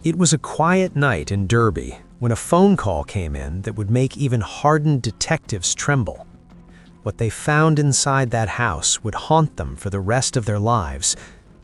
It was a quiet night in Derby when a phone call came in that would make even hardened detectives tremble. What they found inside that house would haunt them for the rest of their lives.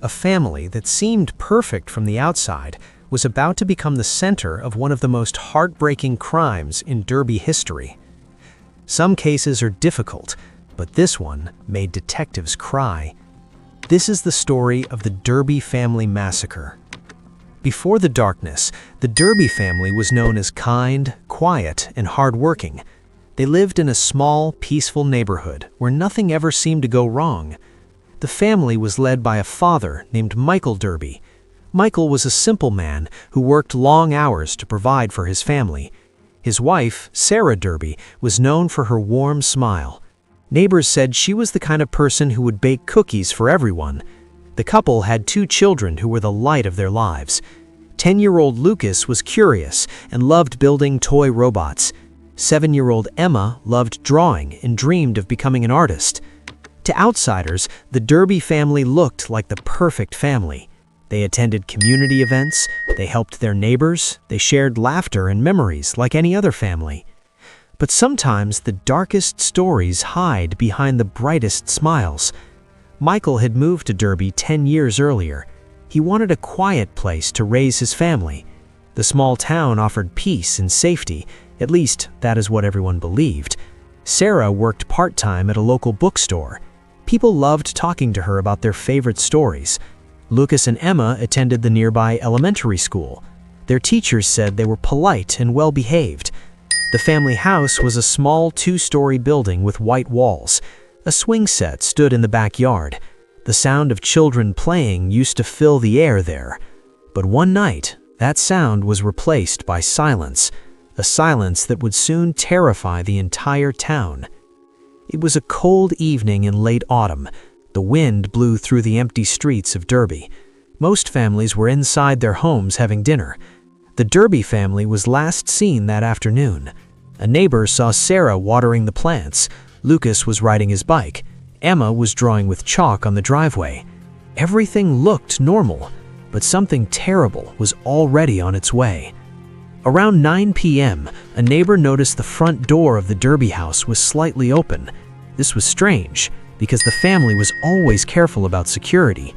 A family that seemed perfect from the outside was about to become the center of one of the most heartbreaking crimes in Derby history. Some cases are difficult, but this one made detectives cry. This is the story of the Derby Family Massacre. Before the darkness, the Derby family was known as kind, quiet, and hardworking. They lived in a small, peaceful neighborhood where nothing ever seemed to go wrong. The family was led by a father named Michael Derby. Michael was a simple man who worked long hours to provide for his family. His wife, Sarah Derby, was known for her warm smile. Neighbors said she was the kind of person who would bake cookies for everyone. The couple had 2 children who were the light of their lives. 10-year-old Lucas was curious and loved building toy robots. 7-year-old Emma loved drawing and dreamed of becoming an artist. To outsiders, the Derby family looked like the perfect family. They attended community events, they helped their neighbors, they shared laughter and memories like any other family. But sometimes the darkest stories hide behind the brightest smiles. Michael had moved to Derby 10 years earlier. He wanted a quiet place to raise his family. The small town offered peace and safety, at least that is what everyone believed. Sarah worked part-time at a local bookstore. People loved talking to her about their favorite stories. Lucas and Emma attended the nearby elementary school. Their teachers said they were polite and well-behaved. The family house was a small 2-story building with white walls. A swing set stood in the backyard. The sound of children playing used to fill the air there. But one night, that sound was replaced by silence, a silence that would soon terrify the entire town. It was a cold evening in late autumn. The wind blew through the empty streets of Derby. Most families were inside their homes having dinner. The Derby family was last seen that afternoon. A neighbor saw Sarah watering the plants. Lucas was riding his bike. Emma was drawing with chalk on the driveway. Everything looked normal, but something terrible was already on its way. Around 9 p.m., a neighbor noticed the front door of the Derby house was slightly open. This was strange, because the family was always careful about security.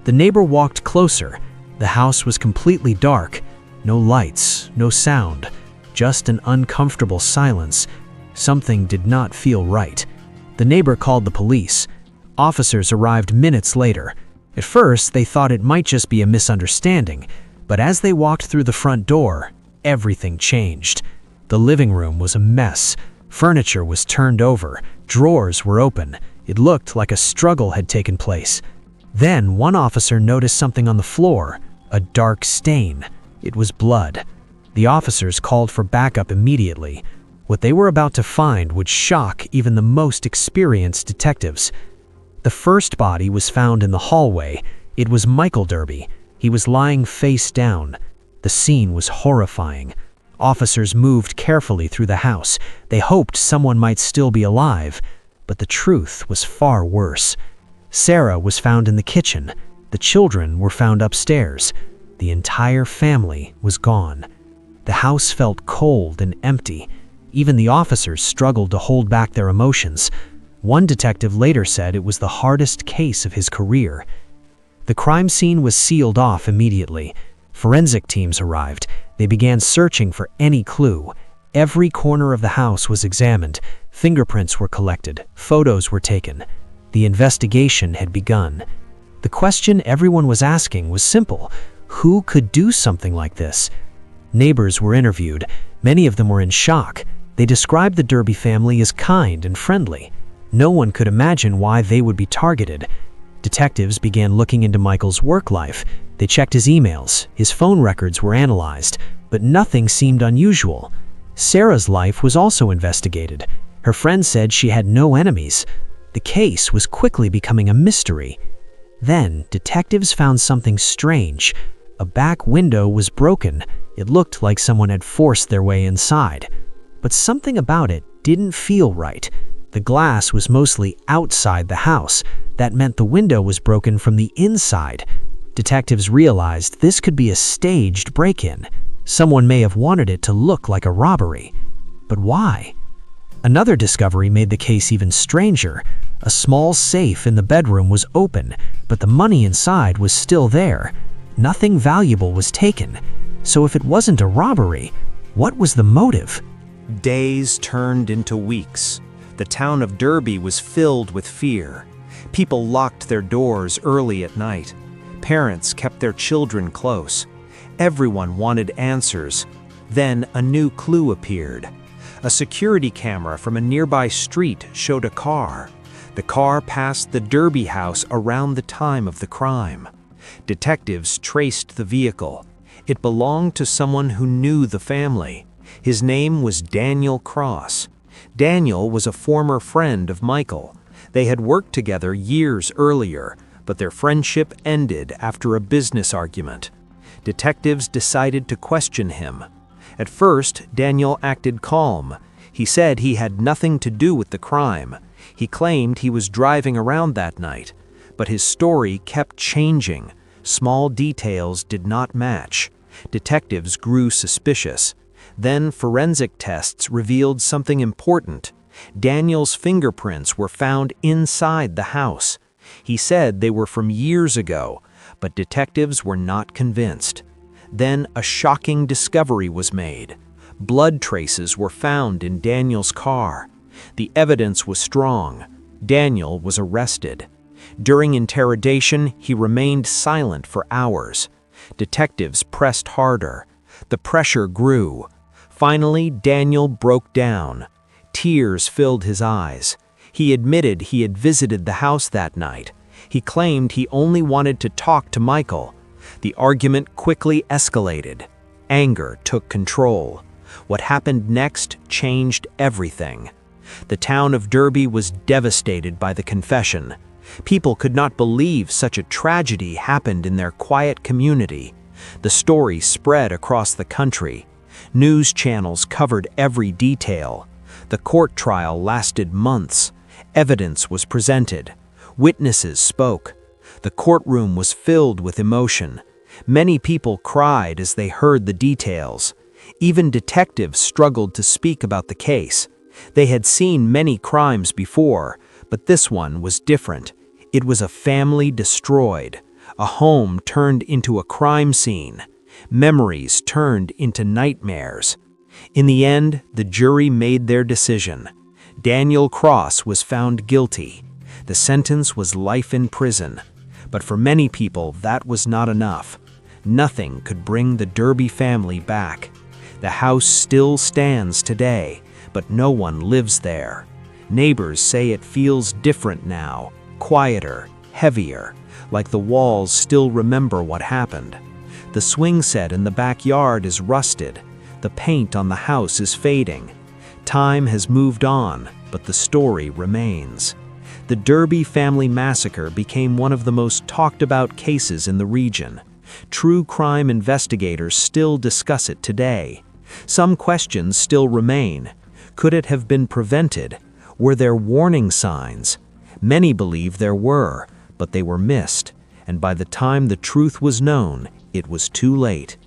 The neighbor walked closer. The house was completely dark. No lights, no sound, just an uncomfortable silence. Something did not feel right. The neighbor called the police. Officers arrived minutes later. At first, they thought it might just be a misunderstanding, but as they walked through the front door, everything changed. The living room was a mess. Furniture was turned over. Drawers were open. It looked like a struggle had taken place. Then one officer noticed something on the floor, a dark stain. It was blood. The officers called for backup immediately. What they were about to find would shock even the most experienced detectives. The first body was found in the hallway. It was Michael Derby. He was lying face down. The scene was horrifying. Officers moved carefully through the house. They hoped someone might still be alive, but the truth was far worse. Sarah was found in the kitchen. The children were found upstairs. The entire family was gone. The house felt cold and empty. Even the officers struggled to hold back their emotions. One detective later said it was the hardest case of his career. The crime scene was sealed off immediately. Forensic teams arrived. They began searching for any clue. Every corner of the house was examined. Fingerprints were collected. Photos were taken. The investigation had begun. The question everyone was asking was simple. Who could do something like this? Neighbors were interviewed. Many of them were in shock. They described the Derby family as kind and friendly. No one could imagine why they would be targeted. Detectives began looking into Michael's work life. They checked his emails. His phone records were analyzed, but nothing seemed unusual. Sarah's life was also investigated. Her friend said she had no enemies. The case was quickly becoming a mystery. Then, detectives found something strange. A back window was broken. It looked like someone had forced their way inside. But something about it didn't feel right. The glass was mostly outside the house. That meant the window was broken from the inside. Detectives realized this could be a staged break-in. Someone may have wanted it to look like a robbery. But why? Another discovery made the case even stranger. A small safe in the bedroom was open, but the money inside was still there. Nothing valuable was taken. So if it wasn't a robbery, what was the motive? Days turned into weeks. The town of Derby was filled with fear. People locked their doors early at night. Parents kept their children close. Everyone wanted answers. Then a new clue appeared. A security camera from a nearby street showed a car. The car passed the Derby house around the time of the crime. Detectives traced the vehicle. It belonged to someone who knew the family. His name was Daniel Cross. Daniel was a former friend of Michael. They had worked together years earlier, but their friendship ended after a business argument. Detectives decided to question him. At first, Daniel acted calm. He said he had nothing to do with the crime. He claimed he was driving around that night. But his story kept changing. Small details did not match. Detectives grew suspicious. Then forensic tests revealed something important. Daniel's fingerprints were found inside the house. He said they were from years ago, but detectives were not convinced. Then a shocking discovery was made. Blood traces were found in Daniel's car. The evidence was strong. Daniel was arrested. During interrogation, he remained silent for hours. Detectives pressed harder. The pressure grew. Finally, Daniel broke down. Tears filled his eyes. He admitted he had visited the house that night. He claimed he only wanted to talk to Michael. The argument quickly escalated. Anger took control. What happened next changed everything. The town of Derby was devastated by the confession. People could not believe such a tragedy happened in their quiet community. The story spread across the country. News channels covered every detail. The court trial lasted months. Evidence was presented. Witnesses spoke. The courtroom was filled with emotion. Many people cried as they heard the details. Even detectives struggled to speak about the case. They had seen many crimes before, but this one was different. It was a family destroyed, a home turned into a crime scene, memories turned into nightmares. In the end, the jury made their decision. Daniel Cross was found guilty. The sentence was life in prison. But for many people, that was not enough. Nothing could bring the Derby family back. The house still stands today, but no one lives there. Neighbors say it feels different now, quieter, heavier, like the walls still remember what happened. The swing set in the backyard is rusted. The paint on the house is fading. Time has moved on, but the story remains. The Derby Family Massacre became one of the most talked about cases in the region. True crime investigators still discuss it today. Some questions still remain. Could it have been prevented? Were there warning signs? Many believe there were, but they were missed, and by the time the truth was known, it was too late.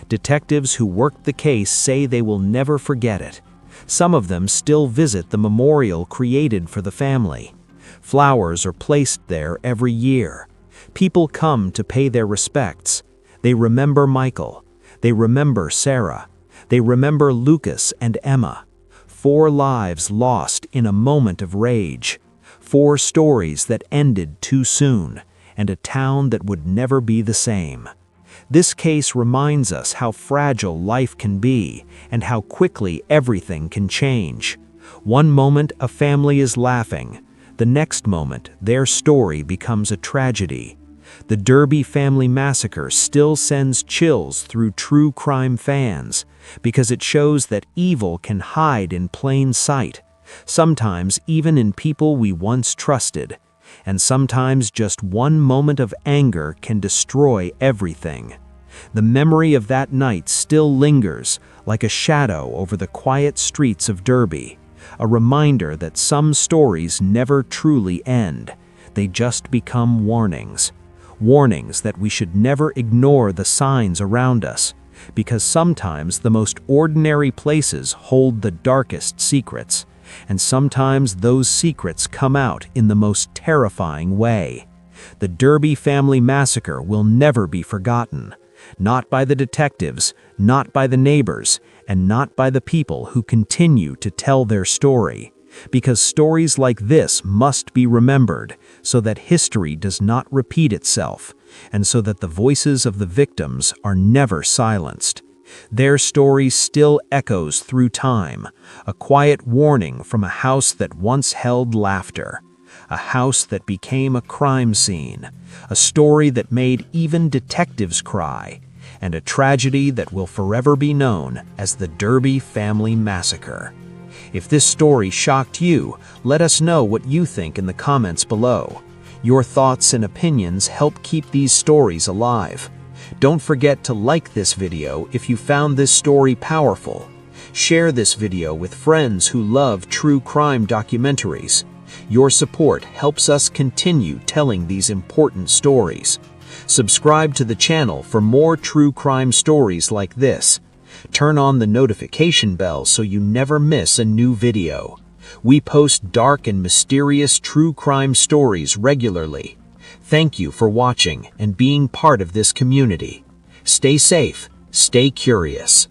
Detectives who worked the case say they will never forget it. Some of them still visit the memorial created for the family. Flowers are placed there every year. People come to pay their respects. They remember Michael. They remember Sarah. They remember Lucas and Emma. 4 lives lost in a moment of rage. 4 stories that ended too soon, and a town that would never be the same. This case reminds us how fragile life can be and how quickly everything can change. One moment a family is laughing. The next moment, their story becomes a tragedy. The Derby Family Massacre still sends chills through true crime fans because it shows that evil can hide in plain sight, sometimes even in people we once trusted, and sometimes just one moment of anger can destroy everything. The memory of that night still lingers like a shadow over the quiet streets of Derby, a reminder that some stories never truly end. They just become warnings. warnings that we should never ignore the signs around us, because sometimes the most ordinary places hold the darkest secrets, and sometimes those secrets come out in the most terrifying way. The Derby Family Massacre will never be forgotten, not by the detectives, not by the neighbors, and not by the people who continue to tell their story, because stories like this must be remembered so that history does not repeat itself, and so that the voices of the victims are never silenced. Their story still echoes through time, a quiet warning from a house that once held laughter, a house that became a crime scene, a story that made even detectives cry, and a tragedy that will forever be known as the Derby Family Massacre. If this story shocked you, let us know what you think in the comments below. Your thoughts and opinions help keep these stories alive. Don't forget to like this video if you found this story powerful. Share this video with friends who love true crime documentaries. Your support helps us continue telling these important stories. Subscribe to the channel for more true crime stories like this. Turn on the notification bell so you never miss a new video. We post dark and mysterious true crime stories regularly. Thank you for watching and being part of this community. Stay safe, stay curious.